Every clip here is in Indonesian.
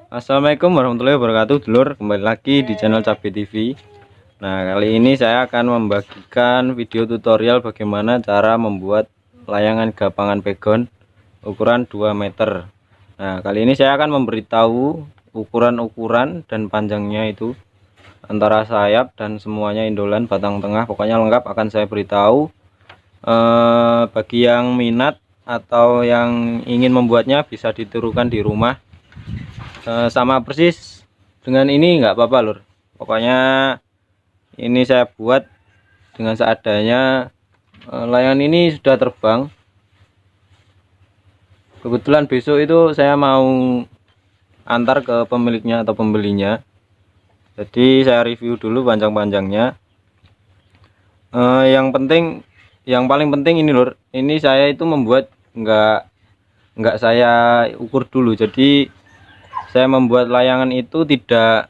Assalamualaikum warahmatullahi wabarakatuh, dulur. Kembali lagi di channel Cabe TV. Nah, kali ini saya akan membagikan video tutorial bagaimana cara membuat layangan gapangan pegon ukuran 2 meter. Nah, kali ini saya akan memberitahu ukuran-ukuran dan panjangnya itu, antara sayap dan semuanya, indolan, batang tengah, pokoknya lengkap akan saya beritahu. Bagi yang minat atau yang ingin membuatnya bisa ditirukan di rumah. Sama persis dengan ini nggak apa-apa lur, pokoknya ini saya buat dengan seadanya. Layangan ini sudah terbang, kebetulan besok itu saya mau antar ke pemiliknya atau pembelinya, jadi saya review dulu panjang-panjangnya. Yang paling penting ini lur, ini saya itu membuat nggak saya ukur dulu, jadi saya membuat layangan itu tidak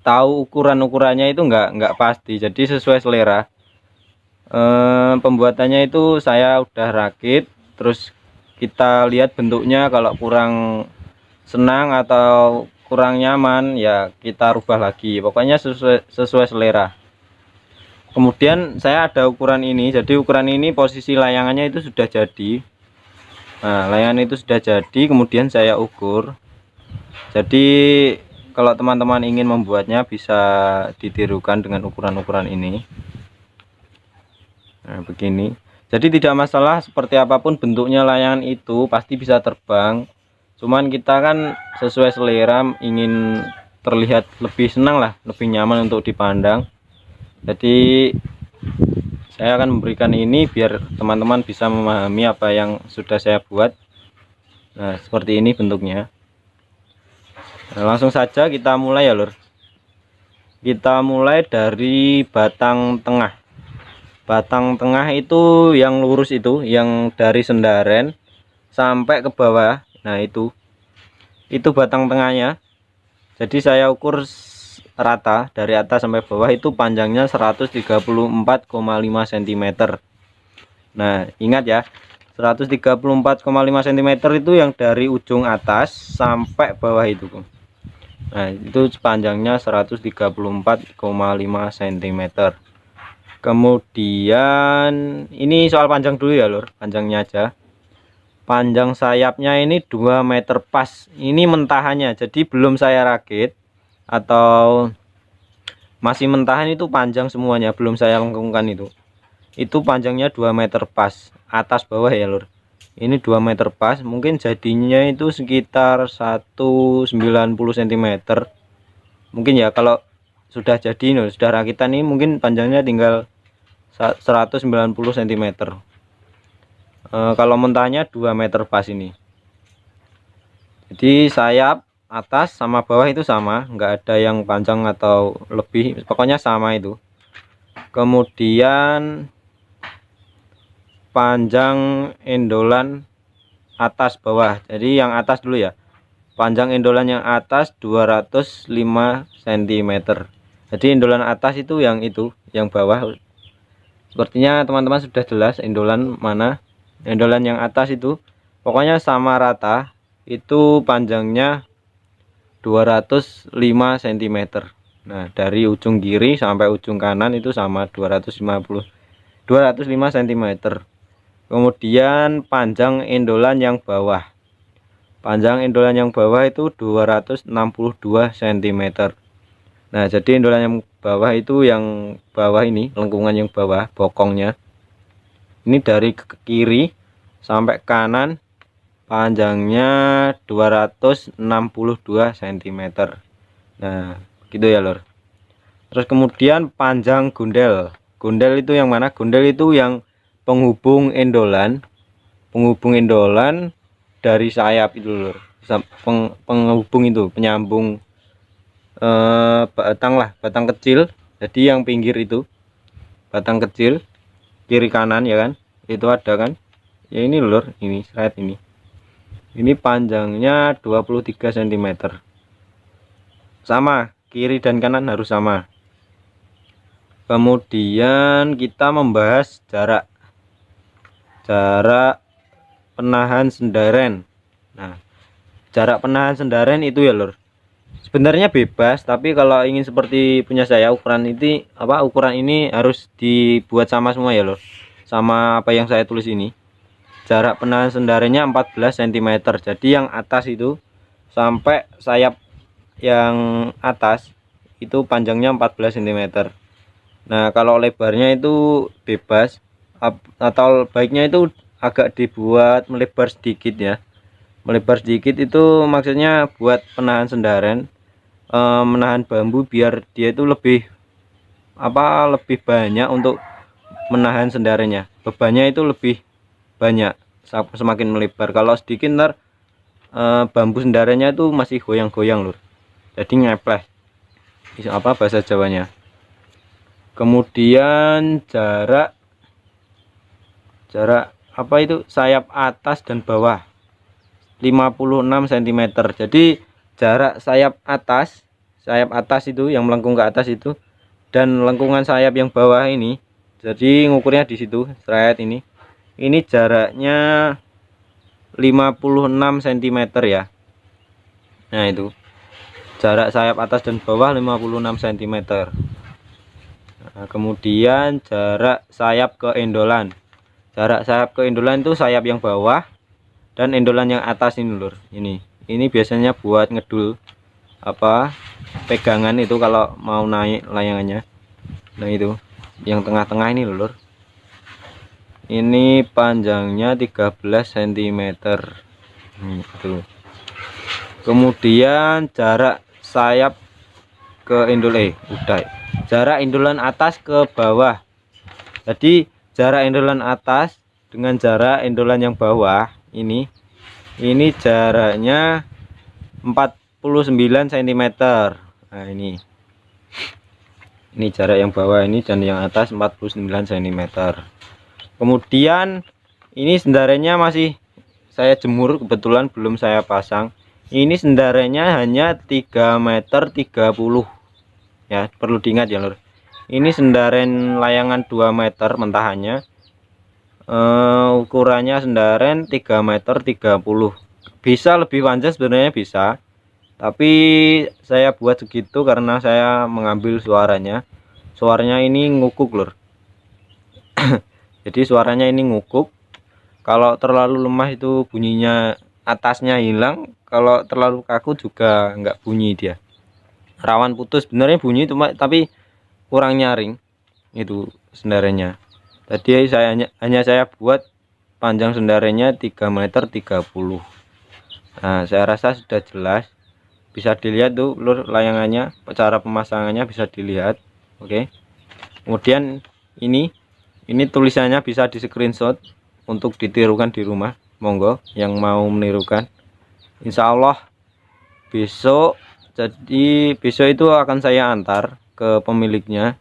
tahu ukurannya itu nggak pasti, jadi sesuai selera. Pembuatannya itu saya udah rakit, terus kita lihat bentuknya, kalau kurang senang atau kurang nyaman ya kita rubah lagi, pokoknya sesuai selera. Kemudian saya ada ukuran ini, jadi ukuran ini posisi layangannya itu sudah jadi. Nah, layangan itu sudah jadi, kemudian saya ukur. Jadi kalau teman-teman ingin membuatnya bisa ditirukan dengan ukuran-ukuran ini. Nah, begini. Jadi tidak masalah seperti apapun bentuknya, layangan itu pasti bisa terbang. Cuman kita kan sesuai selera, ingin terlihat lebih senang lah, lebih nyaman untuk dipandang. Jadi saya akan memberikan ini biar teman-teman bisa memahami apa yang sudah saya buat. Nah, seperti ini bentuknya. Nah, langsung saja kita mulai ya lur. Kita mulai dari batang tengah. Batang tengah itu yang lurus, itu yang dari sendaren sampai ke bawah. Nah, itu batang tengahnya. Jadi saya ukur rata dari atas sampai bawah, itu panjangnya 134,5 cm. Nah, ingat ya, 134,5 cm itu yang dari ujung atas sampai bawah itu. Nah, itu panjangnya 134,5 cm. Kemudian ini soal panjang dulu ya lur, panjangnya aja. Panjang sayapnya ini 2 meter pas. Ini mentahannya, jadi belum saya rakit atau masih mentahan, itu panjang semuanya, belum saya lengkungkan itu. Itu panjangnya 2 meter pas, atas bawah ya lur. Ini 2 meter pas, mungkin jadinya itu sekitar 190 cm. Mungkin ya, kalau sudah jadi ini, sudah rakitan, ini mungkin panjangnya tinggal 190 cm. Kalau mentahnya 2 meter pas ini. Jadi sayap atas sama bawah itu sama, nggak ada yang panjang atau lebih, pokoknya sama itu. Kemudian panjang endolan atas bawah, jadi yang atas dulu ya. Panjang endolan yang atas 205 cm. Jadi endolan atas itu, yang bawah. Sepertinya teman-teman sudah jelas endolan mana. Endolan yang atas itu pokoknya sama rata, itu panjangnya 205 cm. Nah, dari ujung kiri sampai ujung kanan itu sama 205 cm. Kemudian panjang endolan yang bawah. Panjang endolan yang bawah itu 262 cm. Nah, jadi endolan yang bawah itu, yang bawah ini, lengkungan yang bawah, bokongnya. Ini dari kiri sampai kanan panjangnya 262 cm. Nah, gitu ya lor. Terus kemudian panjang gondel. Gondel itu yang mana? Gondel itu yang penghubung endolan dari sayap itu lur. Penghubung itu, penyambung batang kecil. Jadi yang pinggir itu batang kecil, kiri kanan ya kan, itu ada kan ya, ini lur, ini slide ini panjangnya 23 cm. Sama, kiri dan kanan harus sama. Kemudian kita membahas jarak penahan sendaren. Nah, jarak penahan sendaren itu ya lur, sebenarnya bebas, tapi kalau ingin seperti punya saya ukuran ini harus dibuat sama semua ya lur, sama apa yang saya tulis ini. Jarak penahan sendarannya 14 cm, jadi yang atas itu sampai sayap yang atas itu panjangnya 14 cm. Nah kalau lebarnya itu bebas, atau baiknya itu agak dibuat melebar sedikit ya. Melebar sedikit itu maksudnya buat penahan sendaren, menahan bambu biar dia itu lebih lebih banyak untuk menahan sendarannya, bebannya itu lebih banyak semakin melebar. Kalau sedikit ntar bambu sendarannya itu masih goyang-goyang lur, jadi ngepleh bahasa Jawanya. Kemudian jarak sayap atas dan bawah 56 cm. Jadi jarak sayap atas itu yang melengkung ke atas itu dan lengkungan sayap yang bawah ini, jadi ngukurnya di situ straight ini jaraknya 56 cm ya. Nah itu jarak sayap atas dan bawah 56 cm. Nah, kemudian jarak sayap ke endolan. Jarak sayap ke endolan itu sayap yang bawah dan endolan yang atas ini lur. Ini biasanya buat ngedul pegangan itu kalau mau naik layangannya. Nah itu yang tengah-tengah ini lur. Ini panjangnya 13 cm. Itu. Kemudian jarak sayap ke jarak endolan atas ke bawah. Jadi jarak endolan atas dengan jarak endolan yang bawah ini jaraknya 49 cm. Nah ini jarak yang bawah ini dan yang atas 49 cm. Kemudian ini sendarannya masih saya jemur, kebetulan belum saya pasang. Ini sendarannya hanya 3,30 meter ya, perlu diingat ya lur. Ini sendaren layangan 2 meter mentahannya, ukurannya sendaren 3,30 meter. Bisa lebih panjang sebenarnya bisa, tapi saya buat segitu karena saya mengambil suaranya ini ngukuk lur. Jadi suaranya ini ngukuk, kalau terlalu lemah itu bunyinya atasnya hilang, kalau terlalu kaku juga nggak bunyi, dia rawan putus sebenarnya bunyi tapi kurang nyaring itu sendarannya. Tadi hanya saya buat panjang sendarannya 3,30 meter. Nah saya rasa sudah jelas, bisa dilihat tuh lur layangannya, cara pemasangannya bisa dilihat. Oke. Kemudian ini tulisannya bisa di screenshot untuk ditirukan di rumah, monggo yang mau menirukan. Insya Allah besok, jadi besok itu akan saya antar ke pemiliknya,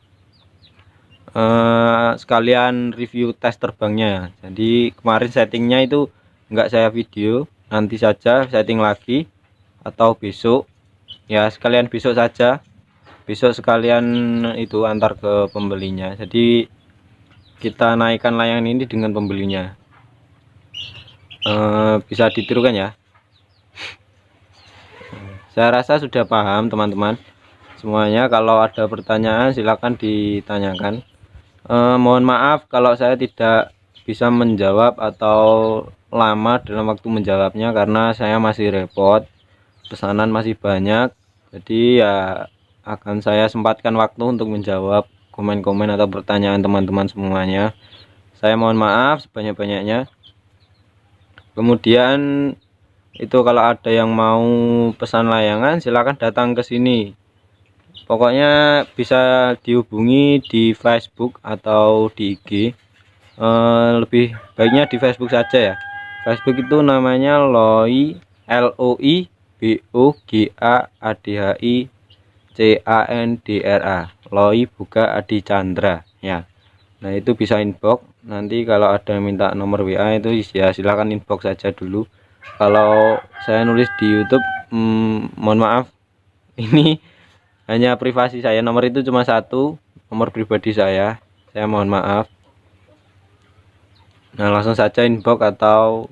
sekalian review tes terbangnya. Jadi kemarin settingnya itu enggak saya video, nanti saja setting lagi atau besok ya, sekalian besok saja, besok sekalian itu antar ke pembelinya. Jadi kita naikkan layangan ini dengan pembelinya. Bisa ditirukan ya. Saya rasa sudah paham teman-teman semuanya. Kalau ada pertanyaan silahkan ditanyakan. Mohon maaf kalau saya tidak bisa menjawab atau lama dalam waktu menjawabnya, karena saya masih repot, pesanan masih banyak. Jadi ya akan saya sempatkan waktu untuk menjawab komen-komen atau pertanyaan teman-teman semuanya. Saya mohon maaf sebanyak-banyaknya. Kemudian itu kalau ada yang mau pesan layangan silahkan datang ke sini. Pokoknya bisa dihubungi di Facebook atau di IG. Lebih baiknya di Facebook saja ya. Facebook itu namanya LOI LOIBOGAADHI LOI Boga Adi Chandra ya. Nah itu bisa inbox. Nanti kalau ada yang minta nomor WA itu ya silahkan inbox saja dulu. Kalau saya nulis di YouTube, mohon maaf, ini hanya privasi saya, nomor itu cuma satu, nomor pribadi saya mohon maaf. Nah langsung saja inbox atau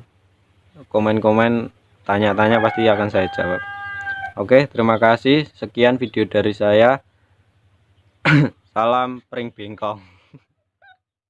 komen-komen tanya-tanya pasti akan saya jawab. Oke, terima kasih. Sekian video dari saya. Salam pring bengkong.